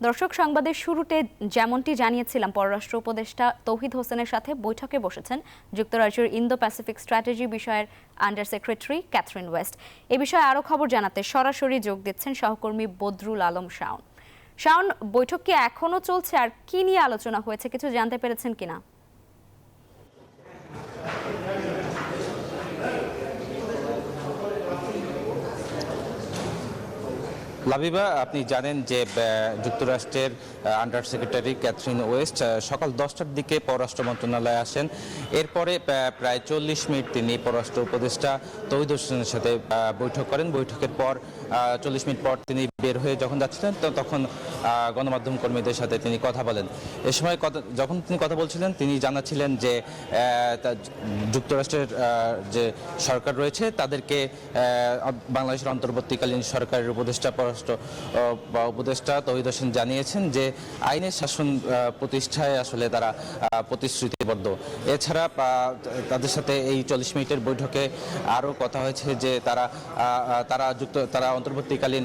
দর্শক, সংবাদের শুরুতে যেমনটি জানিয়েছিলাম, পররাষ্ট্র উপদেষ্টা তৌহিদ হোসেনের সাথে বৈঠকে বসেছেন যুক্তরাজ্যের ইন্দো প্যাসিফিক স্ট্র্যাটেজি বিষয়ের আন্ডার সেক্রেটারি ক্যাথরিন ওয়েস্ট। এ বিষয়ে আরও খবর জানাতে সরাসরি যোগ দিচ্ছেন সহকর্মী বদরুল আলম শাওন। শাওন, বৈঠক কি এখনো চলছে, আর কি নিয়ে আলোচনা হয়েছে, কিছু জানতে পেরেছেন কিনা? লাবিবা, আপনি জানেন যে যুক্তরাষ্ট্রের আন্ডার সেক্রেটারি ক্যাথরিন ওয়েস্ট সকাল 10টার দিকে পররাষ্ট্র মন্ত্রণালয়ে আসেন। এরপরে প্রায় 40 মিনিট তিনি পররাষ্ট্র উপদেষ্টা তৌহিদ হোসেনের সাথে বৈঠক করেন। বৈঠকের পর 40 মিনিট পর তিনি বের হয়ে যখন যাচ্ছিলেন তখন গণমাধ্যম কর্মীদের সাথে তিনি কথা বলেন। এ সময় যখন তিনি কথা বলছিলেন, তিনি জানাচ্ছিলেন যে যুক্তরাষ্ট্রের যে সরকার রয়েছে তাদেরকে বাংলাদেশের অন্তর্বর্তীকালীন সরকারের উপদেষ্টা তৌহিদ হোসেন জানিয়েছেন যে আইনের শাসন প্রতিষ্ঠায় আসলে তারা প্রতিশ্রুতিবদ্ধ। এছাড়া তাদের সাথে এই 40 মিনিটের বৈঠকে আরও কথা হয়েছে যে তারা অন্তর্বর্তীকালীন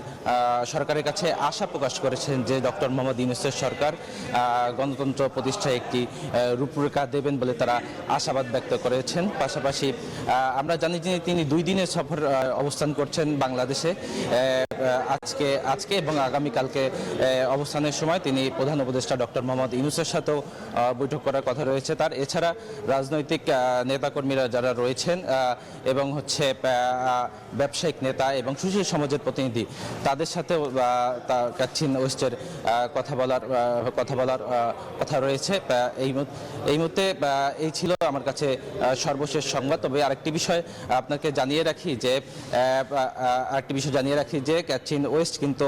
সরকারের কাছে আশা প্রকাশ করেছেন যে ডক্টর মোহাম্মদ ইউনূসের সরকার গণতন্ত্র প্রতিষ্ঠায় একটি রূপরেখা দেবেন বলে তারা আশাবাদ ব্যক্ত করেছেন। পাশাপাশি আমরা জানি যে তিনি 2 দিনের সফর অবস্থান করছেন বাংলাদেশে। আজকে এবং আগামীকালকে অবস্থানের সময় তিনি প্রধান উপদেষ্টা ডক্টর মোহাম্মদ ইউনূসের সাথেও বৈঠক করার কথা রয়েছে তার। এছাড়া রাজনৈতিক নেতাকর্মীরা যারা রয়েছেন এবং ব্যবসায়িক নেতা এবং সুশীল সমাজের প্রতিনিধি, তাদের সাথেও ক্যাথরিন ওয়েস্টের কথা বলার কথা রয়েছে। এই মুহূর্তে এই ছিল আমার কাছে সর্বশেষ সংবাদ। তবে আরেকটি বিষয় আপনাকে জানিয়ে রাখি যে ক্যাথরিন ওয়েস্ট কিন্তু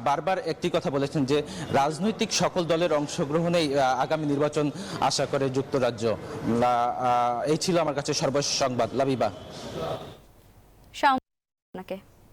বারবার একটি কথা বলেছেন যে রাজনৈতিক সকল দলের অংশগ্রহণেই আগামী নির্বাচন আশা করে যুক্তরাজ্য। এই ছিল আমার কাছে সর্বশেষ সংবাদ। লাবিবা। শাওন, আপনাকে